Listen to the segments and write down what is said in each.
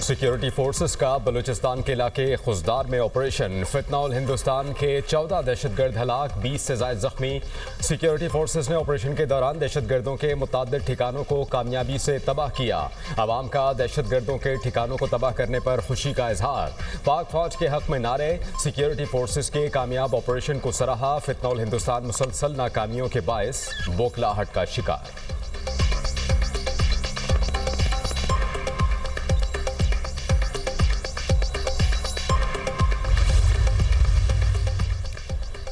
Security forces का बलूचिस्तान के इलाके खुजदार में ऑपरेशन। फितनौल हिंदुस्तान के 14 दहशतगर्द हलाक, 20 से ज़ायद जख्मी। सिक्योरिटी फोर्सेस ने ऑपरेशन के दौरान दहशतगर्दों के मुतअद्दिद ठिकानों को कामयाबी से तबाह किया। अवाम का दहशतगर्दों के ठिकानों को तबाह करने पर खुशी का इजहार। पाक फौज के हक में नारे। सिक्योरिटी फोर्सेस के कामयाब ऑपरेशन को सराहा। फितनौल हिंदुस्तान मुसलसल नाकामियों के बायस बौखलाहट का शिकार।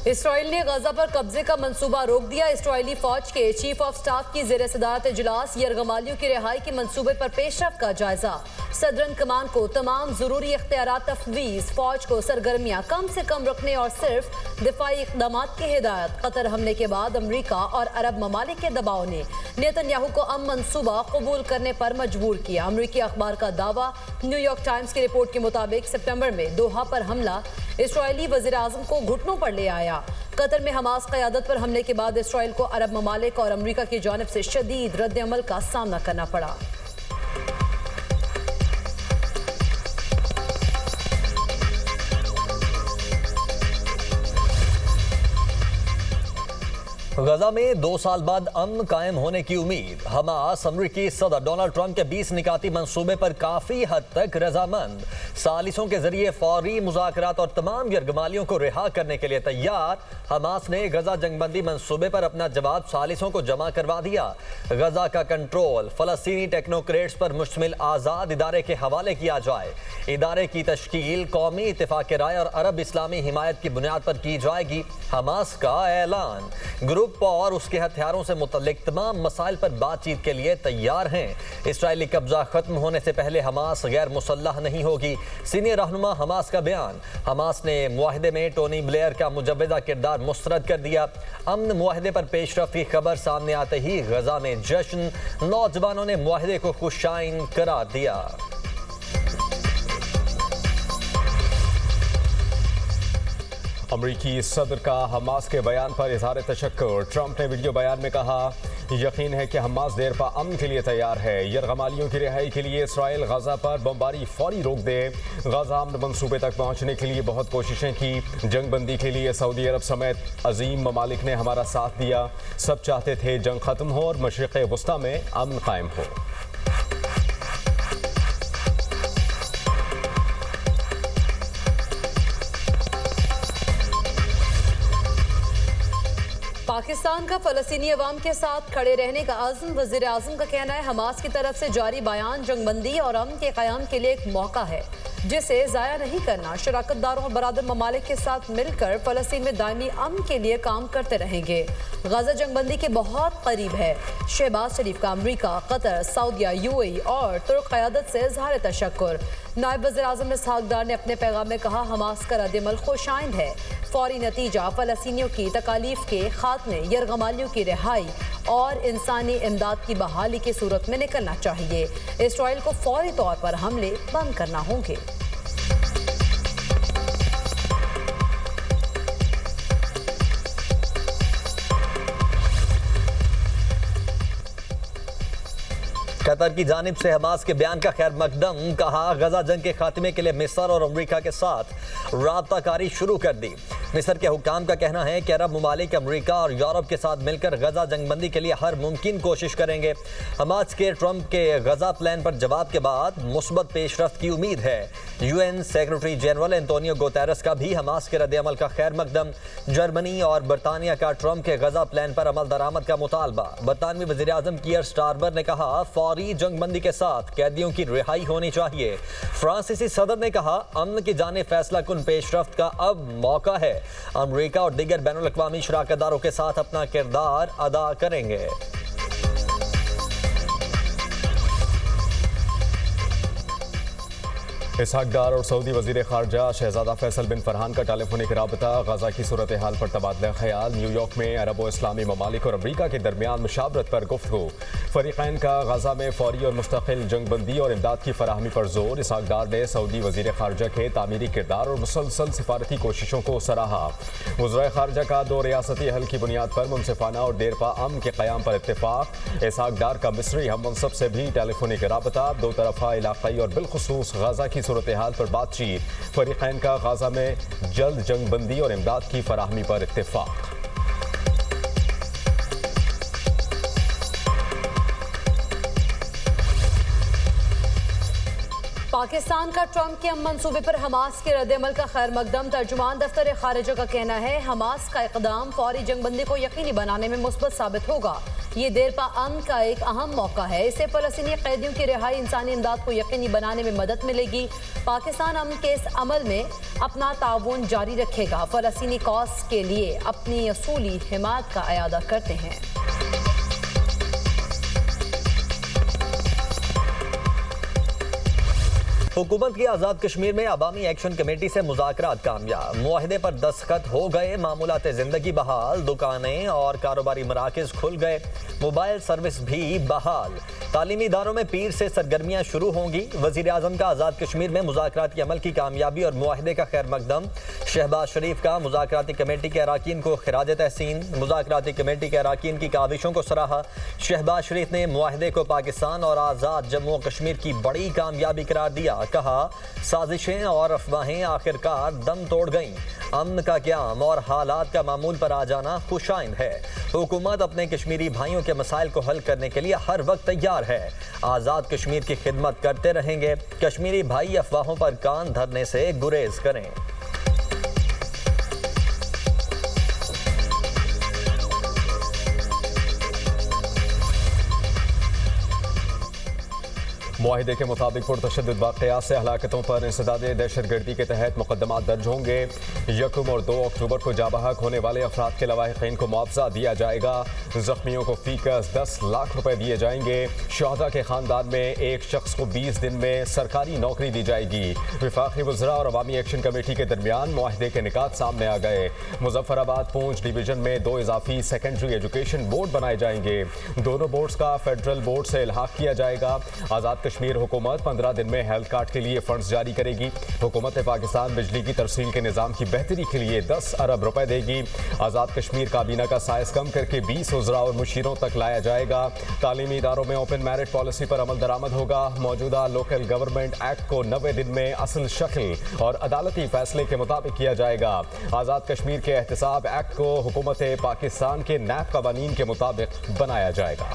इसराइल ने गजा पर कब्जे का मंसूबा रोक दिया। इसराइली फौज के चीफ ऑफ स्टाफ की जेर सदारत इजलास। यरगमालियों की रिहाई के मंसूबे पर पेशरफ का जायजा। सदरन कमान को तमाम जरूरी इख्तियारात तफवीज। फौज को सरगर्मियां कम से कम रखने और सिर्फ दिफाई इक़दाम की हिदायत। कतर हमले के बाद अमरीका और अरब ममालिक के दबाव ने नेतन्याहू को मंसूबा कबूल करने पर मजबूर किया। अमरीकी अखबार का दावा। न्यूयॉर्क टाइम्स की रिपोर्ट के मुताबिक सितंबर में दोहा पर हमला इसराइली वज़ीर आज़म को घुटनों पर ले आया। कतर में हमास क़यादत पर हमले के बाद इसराइल को अरब ममालिक और अमरीका की जानिब से शदीद रद्द-ए-अमल का सामना करना पड़ा। गजा में 2 साल बाद अमन कायम होने की उम्मीद। हमास अमरीकी सदर डोनाल्ड ट्रंप के 20 निकाती मंसूबे पर काफी हद तक रजामंद। सालिसों के जरिए फौरी मुज़ाकरात और तमाम यरगमालियों को रिहा करने के लिए तैयार। हमास ने गजा जंगबंदी मंसूबे पर अपना जवाब सालिसों को जमा करवा दिया। गजा का कंट्रोल फलस्तीनी टेक्नोक्रेट्स पर मुश्तमिल आज़ाद इदारे के हवाले किया जाए। इदारे की तश्कील कौमी इत्तेफाक राय और अरब इस्लामी हिमायत की बुनियाद पर की जाएगी। हमास का ऐलान। ग्रुप और उसके हथियारों से मुतल्लिक तमाम मसाइल पर बातचीत के लिए तैयार हैं। इसराइली कब्जा खत्म होने से पहले हमास गैर मुसल्लह नहीं होगी। सीनियर रहनुमा हमास का बयान। हमास ने मुआहदे में टोनी ब्लेयर का मुजव्वज़ा किरदार मुस्तरद कर दिया। अमन मुआहदे पर पेशरफ की खबर सामने आते ही गजा में जश्न। नौजवानों ने मुआहदे को खुशाइन करार दिया। अमरीकी सदर का हमास के बयान पर इजहार तशक्कुर। ट्रंप ने वीडियो बयान में कहा, यकीन है कि हमास देर पा अमन के लिए तैयार है। यरगमालियों की रिहाई के लिए इसराइल गजा पर बमबारी फौरी रोक दे। गजा अमन मंसूबे तक पहुंचने के लिए बहुत कोशिशें की। जंगबंदी के लिए सऊदी अरब समेत अजीम ममालिक ने हमारा साथ दिया। सब चाहते थे जंग खत्म हो और मशरिक़ वस्ता में अमन कायम हो। पाकिस्तान का फ़लस्तीनी अवाम के साथ खड़े रहने का आज़म। वज़ीर आज़म का कहना है, हमास की तरफ से जारी बयान जंगबंदी और अमन के क़याम के लिए एक मौका है जिसे ज़ाया नहीं करना। शराकतदारों और बरादर ममालिक के साथ मिलकर फ़लस्तीन में दायमी अमन के लिए काम करते रहेंगे। गजा जंगबंदी के बहुत करीब है। शहबाज शरीफ का अमरीका, कतर, सऊदिया, यूएई और तुर्क क़यादत से इज़हार तशक्कुर। नायब वज़ीर आज़म इसहाक़ डार ने अपने पैगाम में कहा, हमास का रद्द-ए-अमल खुशाइंद है। फौरी नतीजा फ़लस्तीनियों की तकालीफ के खात्मे, यरगमालियों की रिहाई और इंसानी इमदाद की बहाली की सूरत में निकलना चाहिए। इसराइल को फौरी तौर पर हमले बंद करना होंगे। कतर की जानिब से हमास के बयान का खैर मकदम। कहा, गजा जंग के खात्मे के लिए मिस्र और अमरीका के साथ राब्ता कारी शुरू कर दी। मिस्र के हुक्काम का कहना है कि अरब ममालिक अमरीका और यूरोप के साथ मिलकर गजा जंगबंदी के लिए हर मुमकिन कोशिश करेंगे। हमास के ट्रंप के गजा प्लान पर जवाब के बाद मुस्बत पेशरफ्त की उम्मीद है। UN secretary general Antonio Guterres का भी हमास के रद्द-ए-अमल का खैर मकदम। जर्मनी और बरतानिया का ट्रंप के गजा प्लान पर अमल दरामद का मुतालबा। बरतानवी वज़ीर आज़म कीयर स्टारमर ने कहा, फौरी जंगबंदी के साथ कैदियों की रिहाई होनी चाहिए। फ्रांसीसी सदर ने कहा, अमन की जाने फैसला कुन पेशरफ्त का अब मौका है। अमरीका और दीगर बैनुल अक़वामी शराकतदारों के साथ अपना किरदार अदा करेंगे। इसहाक़ डार और सऊदी वज़ीर ख़ारजा शहज़ादा फैसल बिन फरहान का टेलीफोनिक राबता। गजा की सूरत हाल पर तबादला ख्याल। न्यूयॉर्क में अरब व इस्लामी ममालिक और अमरीका के दरमियान मुशावरत पर गुफ्तगू। फरीकैन का गजा में फौरी और मुस्तकिल जंगबंदी और इमदाद की फराहमी पर जोर। इसहाक डार ने सऊदी वजीर खारजा के तामीरी किरदार और मुसलसल सिफारती कोशिशों को सराहा। वज़राए खारजा का दो रियासती हल की बुनियाद पर मुनसिफाना और देरपा अमन के क़याम पर इत्तेफाक। इसहाक डार का मिस्री हम मनसब से भी टेलीफोनिक राबता। दो तरफा इलाक़ाई और बिलखुसूस गजा की सूरत हाल पर बातचीत। फरीकैन का गजा में जल्द जंगबंदी और इमदाद की फराहमी पर इत्तेफाक। पाकिस्तान का ट्रंप के मंसूबे पर हमास के रद्द-ए-अमल का खैर मकदम। तर्जुमान दफ्तर खारिजा का कहना है हमास का इक़दाम फौरी जंगबंदी को यकीनी बनाने में मुस्बत साबित होगा। ये देरपा अमन का एक अहम मौका है। इससे फ़लस्तीनी कैदियों की रिहाई, इंसानी इमदाद को यकीनी बनाने में मदद मिलेगी। पाकिस्तान अमन के इस अमल में अपना ताउन जारी रखेगा। फ़लस्तीनी कॉज के लिए अपनी असूली हिमायत का अयादा करते हैं। हुकूमत की आज़ाद कश्मीर में अवामी एक्शन कमेटी से मुज़ाकरात कामयाब। मुआहदे पर दस्तखत हो गए। मामूलात ज़िंदगी बहाल। दुकानें और कारोबारी मराकज़ खुल गए। मोबाइल सर्विस भी बहाल। तालीमी इदारों में पीर से सरगर्मियाँ शुरू होंगी। वज़ीर आज़म का आज़ाद कश्मीर में मुज़ाकराती अमल की कामयाबी और मुआहदे का खैर मकदम। शहबाज शरीफ का मुज़ाकराती कमेटी के अराकीन को खिराज तहसीन। मुज़ाकराती कमेटी के अराकीन की काविशों को सराहा। शहबाज शरीफ ने मुआहदे को पाकिस्तान और आज़ाद जम्मू कश्मीर की बड़ी कामयाबी करार दिया। कहा साजिशें और अफवाहें आखिरकार दम तोड़ गईं। अमन का क़याम और हालात का मामूल पर आ जाना खुशाइन है। हुकूमत अपने कश्मीरी भाइयों के मसाइल को हल करने के लिए हर वक्त तैयार है। आज़ाद कश्मीर की खिदमत करते रहेंगे। कश्मीरी भाई अफवाहों पर कान धरने से गुरेज करें। मुआहिदे के मुताबिक पुरतशद्दुद वाक़यात से हलाकतों पर इंसदाद दहशतगर्दी के तहत मुकदमात दर्ज होंगे। 1 और 2 अक्टूबर को जाबहक होने वाले अफराद के लवाहिकीन को मुआवजा दिया जाएगा। जख्मियों को फीकस 10 लाख रुपए दिए जाएंगे। शहदा के खानदान में एक शख्स को 20 दिन में सरकारी नौकरी दी जाएगी। वफाकी वज़रा और अवामी एक्शन कमेटी के दरमियान मुआहिदे के निकात सामने आ गए। मुजफ्फराबाद पूंछ डिवीजन में 2 इजाफी सेकेंडरी एजुकेशन बोर्ड बनाए जाएंगे। दोनों बोर्ड्स का फेडरल बोर्ड से इल्हाक किया जाएगा। आज़ाद कश्मीर हुकूमत 15 दिन में हेल्थ कार्ड के लिए फंड्स जारी करेगी। हुकूमत पाकिस्तान बिजली की तरसील के निज़ाम की बेहतरी के लिए 10 अरब रुपए देगी। आज़ाद कश्मीर काबीना का साइज कम करके 20 वज़रा और मुशीरों तक लाया जाएगा। तालीमी इदारों में ओपन मेरिट पॉलिसी पर अमल दरामद होगा। मौजूदा लोकल गवर्नमेंट एक्ट को 90 दिन में असल शक्ल और अदालती फैसले के मुताबिक किया जाएगा। आज़ाद कश्मीर के एहतसाब एक्ट को हुकूमत पाकिस्तान के नैब कवानीन के मुताबिक बनाया जाएगा।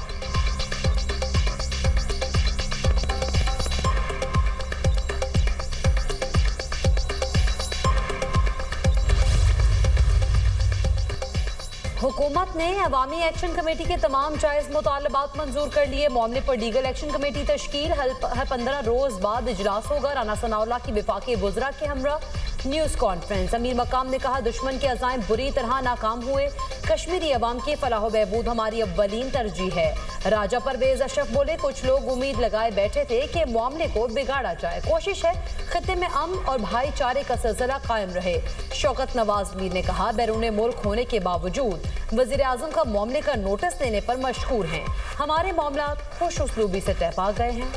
हुकूमत ने अवामी एक्शन कमेटी के तमाम जायज़ मुतालबात मंजूर कर लिए। मामले पर लीगल एक्शन कमेटी तश्कील। हर 15 रोज़ बाद इजलास होगा। राना सनाउल्लाह की वफाकी वज़रा के हमरा न्यूज़ कॉन्फ्रेंस। अमीर मकाम ने कहा दुश्मन के अज़ाइम बुरी तरह नाकाम हुए। कश्मीरी अवाम की फलाह व बहबूद हमारी अव्वलीन तरजीह है। राजा परवेज अशरफ बोले कुछ लोग उम्मीद लगाए बैठे थे कि मामले को बिगाड़ा जाए। कोशिश है खित्ते में अमन और भाईचारे का सिलसिला कायम रहे। शौकत नवाज मीर ने कहा बैरून मुल्क होने के बावजूद वज़ीर आज़म का मामले का नोटिस लेने पर मशकूर हैं। हमारे मामला खुश उसलूबी से तय पा गए हैं।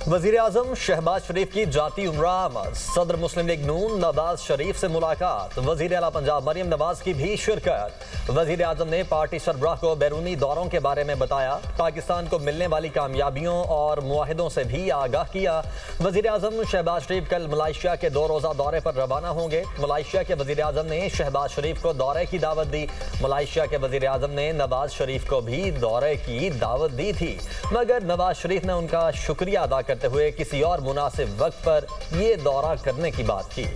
वज़ीर आज़म शहबाज शरीफ की जाती उम्रा आमद। सदर मुस्लिम लीग नून नवाज शरीफ से मुलाकात। वज़ीर आला पंजाब मरियम नवाज की भी शिरकत। वज़ीर आज़म ने पार्टी सरबराह को बैरूनी दौरों के बारे में बताया। पाकिस्तान को मिलने वाली कामयाबियों और मुआहिदों से भी आगाह किया। वज़ीर आज़म शहबाज शरीफ कल मलाइशिया के 2 रोज़ा दौरे पर रवाना होंगे। मलाइशिया के वज़ीर आज़म ने शहबाज शरीफ को दौरे की दावत दी। मलाइशिया के वज़ीर आज़म ने नवाज शरीफ को भी दौरे की दावत दी थी, मगर नवाज शरीफ ने उनका शुक्रिया अदा करते हुए किसी और मुनासिब वक्त पर यह दौरा करने की बात की।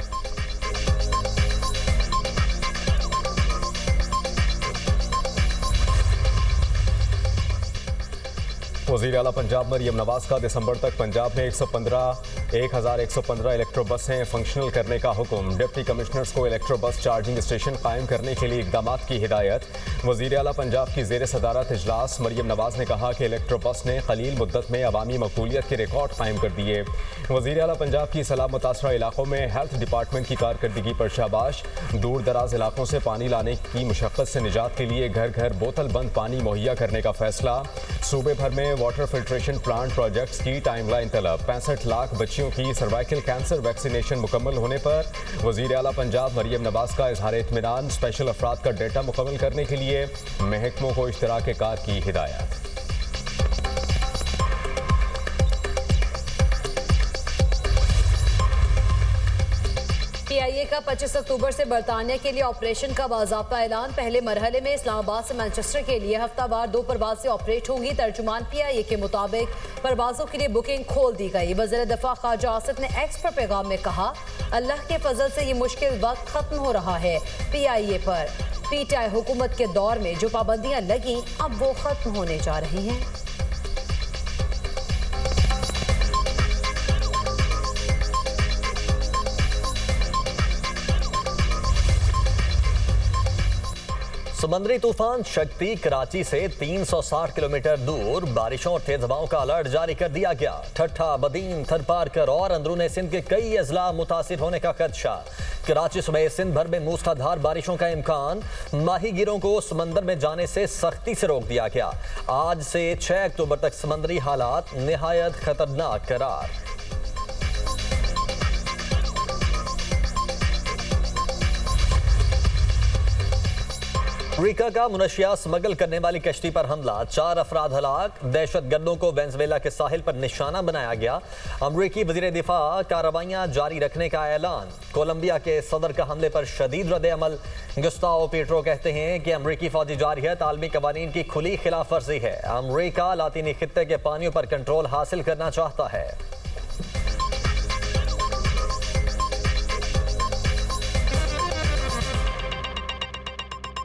वज़ीर आला पंजाब मरियम नवाज का दिसंबर तक पंजाब में 115 1115 इलेक्ट्रो बसें फंक्शनल करने का हुक्म। डिप्टी कमिश्नर्स को इलेक्ट्रो बस चार्जिंग स्टेशन कायम करने के लिए इकदाम की हिदायत। वज़ीर आला पंजाब की ज़ेर सदारत इजलास मरियम नवाज ने कहा कि इलेक्ट्रो बस ने कलील मुद्दत में अवामी मकबूलियत के रिकॉर्ड कायम कर दिए। वज़ीर आला पंजाब की सलाह मुतासरा इलाकों में हेल्थ डिपार्टमेंट की कारकर्दगी पर शाबाश। दूर दराज इलाकों से पानी लाने की मुशक्क़त से निजात के लिए घर घर बोतल बंद पानी मुहैया करने का फैसला। सूबे भर में वाटर फिल्ट्रेशन प्लांट प्रोजेक्ट्स की टाइमलाइन तलब। 65 लाख बच्चियों की सर्वाइकल कैंसर वैक्सीनेशन मुकम्मल होने पर वज़ीर आला पंजाब मरियम नवाज का इजहार इत्मीनान। स्पेशल अफराद का डेटा मुकम्मल करने के लिए महकमों को इश्तराक कार की हिदायत। PIA का 25 अक्टूबर से बरतानिया के लिए ऑपरेशन का बाज़ाब्ता ऐलान। पहले मरहले में इस्लामाबाद से मैनचेस्टर के लिए हफ्तावार 2 परवाज़ें ऑपरेट होंगी। तर्जुमान PIA के मुताबिक परवाज़ों के लिए बुकिंग खोल दी गई। वज़ीर दफ़ा ख्वाजा आसिफ ने एक्स पर पैगाम में कहा, अल्लाह के फजल से ये मुश्किल वक्त खत्म हो रहा है। PIA पर PTI हुकूमत के दौर में जो पाबंदियाँ लगी अब वो खत्म होने जा रही हैं। समुद्री तूफान शक्ति कराची से 360 किलोमीटर दूर। बारिशों और तेज हवाओं का अलर्ट जारी कर दिया गया। ठट्ठा, बदीन, थरपारकर और अंदरूनी सिंध के कई अजला मुतासिर होने का खदशा। कराची समेत सिंध भर में मूसलाधार बारिशों का इम्कान। माहीगीरों को समंदर में जाने से सख्ती से रोक दिया गया। आज से 6 अक्टूबर तक समंदरी हालात निहायत खतरनाक करार। अमरीका का मुनशिया स्मगल करने वाली कश्ती पर हमला, 4 अफराद हलाक। दहशतगर्दों को वेनेजुएला के साहिल पर निशाना बनाया गया। अमरीकी वज़ीर दिफा कार्रवाइयां जारी रखने का ऐलान। कोलंबिया के सदर का हमले पर शदीद रद्द-ए-अमल। गुस्ताओ पेट्रो कहते हैं कि अमरीकी फौजी जारहियत आलमी कवानीन की खुली खिलाफ वर्जी है। अमरीका लातीनी खित्ते के पानियों पर कंट्रोल हासिल करना चाहता है।